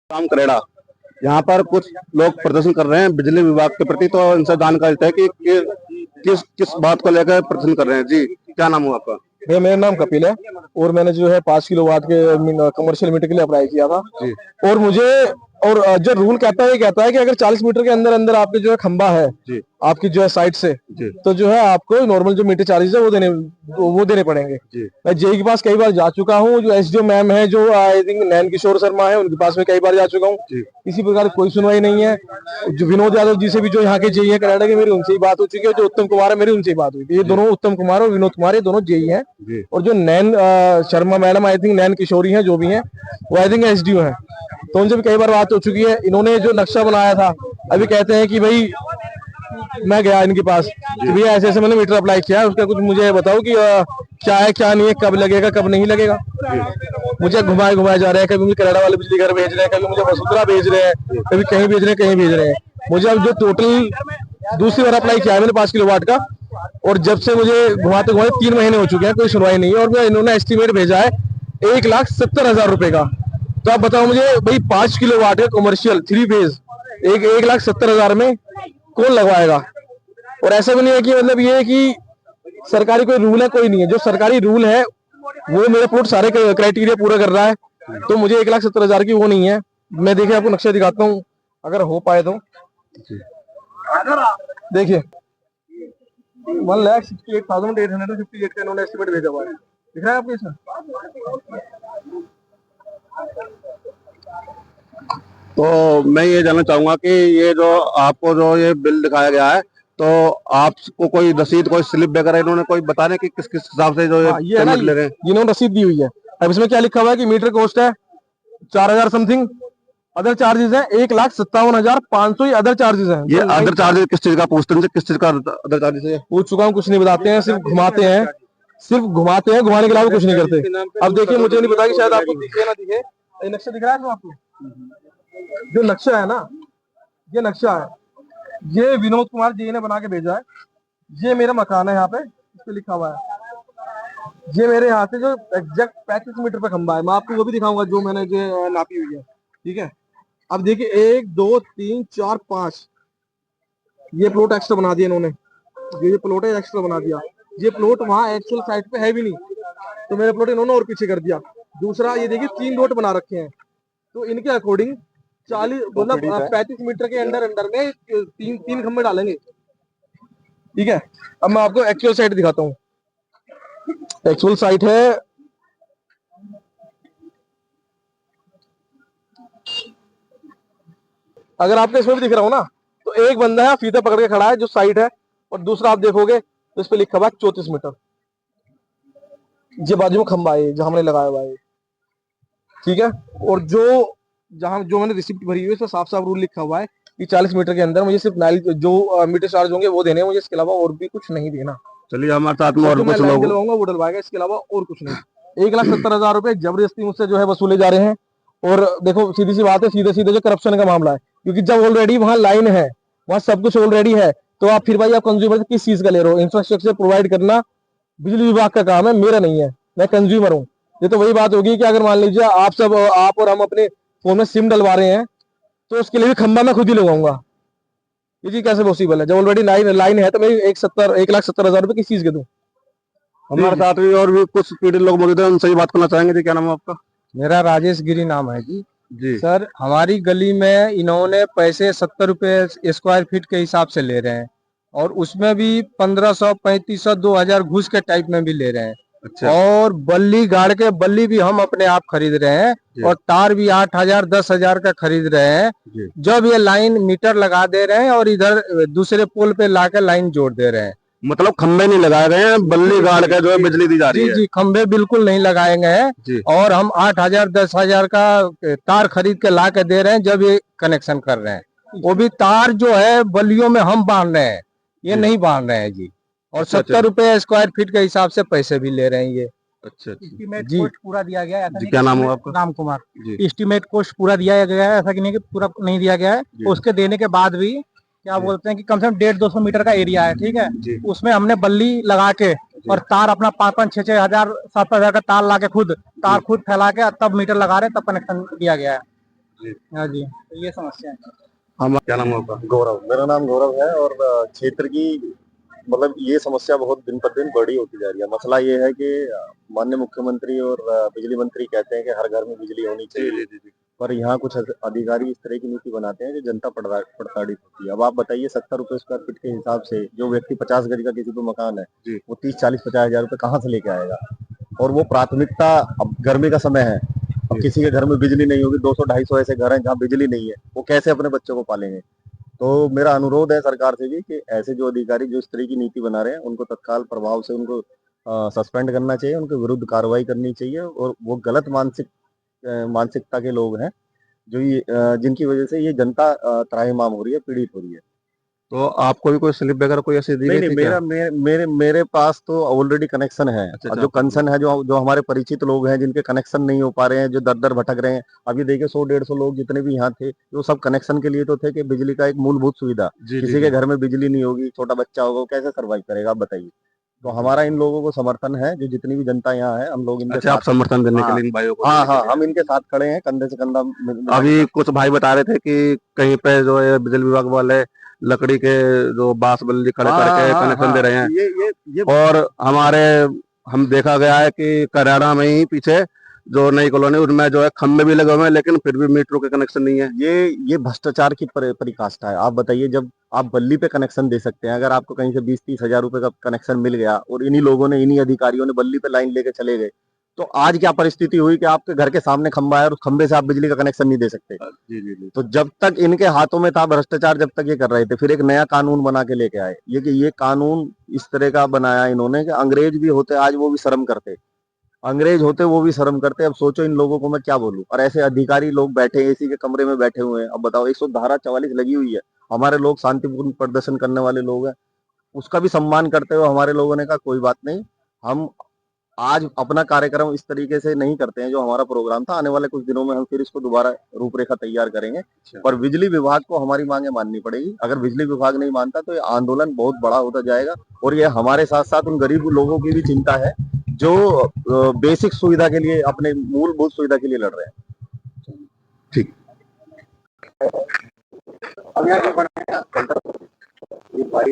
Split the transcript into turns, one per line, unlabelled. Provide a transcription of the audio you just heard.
काम करेड़ा। यहाँ पर कुछ लोग प्रदर्शन कर रहे हैं बिजली विभाग के प्रति, तो इनसे जानकारी लेते हैं कि किस किस बात को लेकर प्रदर्शन कर रहे हैं। जी, क्या नाम हुआ आपका?
भैया मेरा नाम कपिल है और मैंने जो है 5 किलोवाट के कमर्शियल मीटर के लिए अप्लाई किया था।
जी
और मुझे जो रूल कहता है ये कहता है कि अगर 40 मीटर के अंदर अंदर आपके जो है खंबा है
जी
आपकी जो है साइड से,
जी
तो जो है आपको नॉर्मल जो मीटर चार्जेस है वो देने पड़ेंगे।
जी
मैं जेई के पास कई बार जा चुका हूँ, जो एसडीओ मैम है जो आई थिंक नैन किशोर शर्मा है, उनके पास में कई बार जा चुका हूँ।
जी
इसी प्रकार कोई सुनवाई नहीं है। जो विनोद यादव जी से भी जो यहाँ के जेई है कनाडा के, मेरी उनसे ही बात हो चुकी है। जो उत्तम कुमार है मेरी उनसे ही बात हुई थी। ये दोनों उत्तम कुमार और विनोद कुमार ये दोनों जेई हैं।
जी
और जो नैन शर्मा मैडम आई थिंक नैन किशोरी हैं जो भी हैं, वो आई थिंक एसडीओ हैं। तो उनसे भी कई बार बात हो चुकी है। इन्होंने जो नक्शा बनाया था, अभी कहते हैं कि भाई मैं गया इनके पास कि भैया ऐसे ऐसे मैंने मीटर अप्लाई किया है, उसका कुछ मुझे बताओ कि क्या है क्या नहीं है, कब लगेगा कब नहीं लगेगा। मुझे घुमाए घुमाए जा रहे हैं, कभी मुझे कनाडा वाले बिजली घर भेज रहे हैं, कभी मुझे वसुंधरा भेज रहे हैं, कभी कहीं भेज रहे हैं कहीं भेज रहे हैं। मुझे अब जो टोटल दूसरी बार अप्लाई किया है मैंने 5 किलोवाट का, और जब से मुझे घुमाते घुमाते 3 महीने हो चुके हैं, कोई सुनवाई नहीं है। और इन्होंने एस्टिमेट भेजा है 1,70,000 रुपए का। तो आप बताओ मुझे भाई 5 किलोवाट का कमर्शियल 3 फेज 1,70,000 में कौन लगवाएगा? और ऐसा भी नहीं है कि मतलब ये है कि सरकारी कोई रूल है, कोई नहीं है। जो सरकारी रूल है वो मेरे प्लॉट सारे क्राइटेरिया पूरा कर रहा है, तो मुझे 1,70,000 की वो नहीं है। मैं देखिए आपको नक्शा दिखाता हूँ अगर हो पाए तो। देखिए 1,68,858 का इन्होंने एस्टिमेट भेजा हुआ है, दिख रहा है आपको इसमें?
तो मैं ये जानना चाहूंगा कि ये जो आपको जो ये बिल दिखाया गया है, तो आपको कोई रसीद कोई स्लिप वगैरह इन्होंने कोई बताने कि किस किस हिसाब से जो ये
ये है ना,
पेमेंट ले रहे हैं?
इन्होंने रसीद दी हुई है। अब इसमें क्या लिखा हुआ है कि मीटर कॉस्ट है 4,000 समथिंग, अदर चार्जेस है 1,57,500 ये अदर चार्जेस है।
ये अदर चार्जेस किस चीज का पूछते हैं, किस चीज का अदर चार्जेस है?
पूछ चुका हूँ, कुछ नहीं बताते हैं, सिर्फ घुमाते हैं, सिर्फ घुमाते हैं, घुमाने के अलावा कुछ नहीं करते। अब देखिए मुझे नहीं पता कि शायद आपको दिखे ना दिखे, ये नक्शा दिख रहा है आपको? जो नक्शा है ना, ये नक्शा है, ये विनोद कुमार जी ने बना के भेजा है। ये मेरा मकान है, यहाँ पे इस पे लिखा हुआ है। ये मेरे यहाँ से जो एग्जैक्ट 35 मीटर पे खंबा है, मैं आपको वो भी दिखाऊंगा जो मैंने जो नापी हुई है। ठीक है, अब देखिए 1 2 3 4 5 ये प्लॉट एक्स्ट्रा बना दिया इन्होंने। ये प्लॉट है एक्स्ट्रा बना दिया। ये प्लॉट वहाँ एक्चुअल साइट पे है भी नहीं, तो मेरे प्लॉट इन्होंने और पीछे कर दिया। दूसरा ये देखिए 3 डॉट बना रखे हैं, तो इनके अकॉर्डिंग 40 मतलब 35 मीटर के अंदर अंदर में तीन तीन खंबे डालेंगे। ठीक है, अब मैं आपको एक्चुअल साइट दिखाता हूँ। एक्चुअल साइट है अगर आपको इसमें भी दिख रहा हो ना, तो एक बंदा है फीता पकड़ के खड़ा है जो साइट है, और दूसरा आप देखोगे तो इस पे लिखा हुआ है 34 मीटर। ये बाजू में खंबा है जहां हमने लगाया हुआ है। ठीक है, और जो मैंने रिसिप्ट भरी हुई है उसमें साफ साफ रूल लिखा हुआ है कि 40 मीटर के अंदर मुझे सिर्फ जो मीटर चार्ज होंगे वो देने हैं मुझे, इसके अलावा और भी कुछ नहीं देना।
चलिए हमारे साथ में और कुछ
लाइन
लोग
डलवाऊंगा वो डलवाएगा, इसके अलावा और कुछ नहीं। 1,70,000 रुपए जबरदस्ती मुझसे जो है वसूले जा रहे हैं। और देखो सीधी सी बात है, सीधे सीधे जो करप्शन का मामला है, क्योंकि जब ऑलरेडी वहां लाइन है, वहां सब कुछ ऑलरेडी है, तो आप फिर भाई आप कंज्यूमर किस चीज का ले रहे हो? इंफ्रास्ट्रक्चर प्रोवाइड करना बिजली विभाग का काम है, मेरा नहीं है, मैं कंज्यूमर हूँ। ये तो वही बात होगी कि अगर मान लीजिए आप और हम अपने फोन में सिम डलवा रहे हैं, तो उसके लिए भी खंबा मैं खुद ही लगाऊंगा। ये चीज कैसे पॉसिबल है? जब ऑलरेडी लाइन है तो मैं 1,70,000 रुपए किस चीज के दूं?
हमारे साथ भी और भी कुछ पीड़ित लोग मौजूद हैं, उनसे ही बात करना चाहेंगे। जी, क्या नाम है आपका?
मेरा राजेश गिरी नाम है जी।
जी
सर हमारी गली में इन्होंने पैसे 70 रुपए स्क्वायर फीट के हिसाब से ले रहे हैं, और उसमें भी 1,500 3,500 2,000 घूस के टाइप में भी ले रहे हैं।
अच्छा
और बल्ली गाड़ के बल्ली भी हम अपने आप खरीद रहे हैं, और तार भी 8,000 10,000 का खरीद रहे हैं। जब ये लाइन मीटर लगा दे रहे हैं और इधर दूसरे पोल पे लाकर लाइन जोड़ दे रहे हैं।
मतलब खंबे नहीं लगाए गए हैं, बल्ली गाड़ के जो है बिजली दी जा रही
जी
है।
जी, खंबे बिल्कुल नहीं लगाए गए हैं, और हम 8,000 10,000 का तार खरीद के ला के दे रहे हैं जब ये कनेक्शन कर रहे हैं। वो भी तार जो है बल्लियों में हम बांध रहे हैं, ये नहीं बांध रहे हैं जी। और 70 रुपए स्क्वायर फीट के हिसाब से पैसे भी ले रहे हैं ये।
अच्छा
एस्टीमेट कॉस्ट पूरा दिया गया है।
जी, क्या नाम है आपका?
राम कुमार। एस्टीमेट कॉस्ट पूरा दिया गया है, ऐसा कि नहीं कि पूरा नहीं दिया गया है। उसके देने के बाद भी क्या बोलते हैं कि कम से कम 150-200 मीटर का एरिया है, ठीक है, उसमें हमने बल्ली लगा के और तार अपना 5,500 6,6 हजार 7,000 का तार ला के खुद फैला के तब मीटर लगा रहे, तब कनेक्शन दिया गया है। हाँ जी, तो ये समस्या है।
हम क्या नाम है आपका?
गौरव, मेरा नाम गौरव है। और क्षेत्र की मतलब ये समस्या बहुत दिन पर दिन बड़ी होती जा रही है। मसला ये है कि माननीय मुख्यमंत्री और बिजली मंत्री कहते हैं कि हर घर में बिजली होनी चाहिए, पर यहाँ कुछ अधिकारी इस तरह की नीति बनाते हैं जो जनता प्रताड़ित होती है। अब आप बताइए, 70 रुपए स्क्वायर फीट के हिसाब से जो व्यक्ति 50 गज का किसी को मकान है, वो 30, 40, 50 हजार रुपए कहाँ से लेके आएगा? और वो प्राथमिकता, अब गर्मी का समय है, अब किसी के घर में बिजली नहीं होगी, 200-250 ऐसे घर हैं जहाँ बिजली नहीं है, वो कैसे अपने बच्चों को पालेंगे? तो मेरा अनुरोध है सरकार से भी कि ऐसे जो अधिकारी जो इस तरह की नीति बना रहे हैं, उनको तत्काल प्रभाव से उनको सस्पेंड करना चाहिए, उनके विरुद्ध कार्रवाई करनी चाहिए। और वो गलत मानसिकता के लोग हैं जो जिनकी वजह से ये जनता त्राहिमाम हो रही है, पीड़ित हो रही है।
तो आपको भी कोई स्लिप वगैरह कोई ऐसी दी
नहीं
गई
नहीं,
थी क्या?
मेरे पास तो ऑलरेडी कनेक्शन है।
अच्छा,
और जो कंसर्न है, जो जो हमारे परिचित लोग हैं जिनके कनेक्शन नहीं हो पा रहे हैं, जो दर दर भटक रहे हैं, अभी देखिए 100-150 लोग जितने भी यहाँ थे, वो सब कनेक्शन के लिए तो थे कि बिजली का एक मूलभूत सुविधा। किसी के घर में बिजली नहीं होगी, छोटा बच्चा होगा, वो कैसे सर्वाइव करेगा, आप बताइए। तो हमारा इन लोगों को समर्थन है, जो जितनी भी जनता यहाँ है, हम लोग इनके
अच्छा, आप
साथ।
समर्थन देने के
हाँ
लिए इन भाइयों को
हाँ
देने के
हाँ,
लिए।
हम इनके साथ खड़े हैं, कंधे से कंधा मिला
अभी
के।
कुछ भाई बता रहे थे कि कहीं पे जो है बिजली विभाग वाले लकड़ी के जो बांस बल्ली खड़े
हाँ
करके
हाँ
कनेक्शन दे
हाँ,
रहे हैं।
ये
और हमारे हम देखा गया है कि करेड़ा में ही पीछे जो नई कॉलोनी उनमें जो है खंभे भी लगे हुए हैं, लेकिन फिर भी मीटरों के कनेक्शन नहीं है।
ये भ्रष्टाचार की परिकाष्ठा है। आप बताइए, जब आप बल्ली पे कनेक्शन दे सकते हैं, अगर आपको कहीं से 20-30 हजार रुपए का कनेक्शन मिल गया और इन्हीं लोगों ने, इन्हीं अधिकारियों ने बल्ली पे लाइन लेके चले गए, तो आज क्या परिस्थिति हुई कि आपके घर के सामने खंभा है और उस खंभे से आप बिजली का कनेक्शन नहीं दे सकते।
जी जी जी।
तो जब तक इनके हाथों में था भ्रष्टाचार, जब तक ये कर रहे थे, फिर एक नया कानून बना के लेके आए। ये कानून इस तरह का बनाया इन्होंने कि अंग्रेज भी होते आज वो भी शर्म करते, अंग्रेज होते वो भी शर्म करते। अब सोचो इन लोगों को मैं क्या बोलूं। और ऐसे अधिकारी लोग बैठे एसी के कमरे में बैठे हुए हैं। अब बताओ, 100 धारा 44 लगी हुई है, हमारे लोग शांतिपूर्ण प्रदर्शन करने वाले लोग हैं, उसका भी सम्मान करते हुए हमारे लोगों ने कहा कोई बात नहीं, हम आज अपना कार्यक्रम इस तरीके से नहीं करते हैं जो हमारा प्रोग्राम था। आने वाले कुछ दिनों में हम फिर इसको दोबारा रूपरेखा तैयार करेंगे। पर बिजली विभाग को हमारी मांगे माननी पड़ेगी। अगर बिजली विभाग नहीं मानता तो ये आंदोलन बहुत बड़ा होता जाएगा। और ये हमारे साथ साथ उन गरीब लोगों की भी चिंता है जो बेसिक सुविधा के लिए, अपने मूलभूत सुविधा के लिए लड़ रहे हैं।
ठीक।
अब यहाँ ये भाई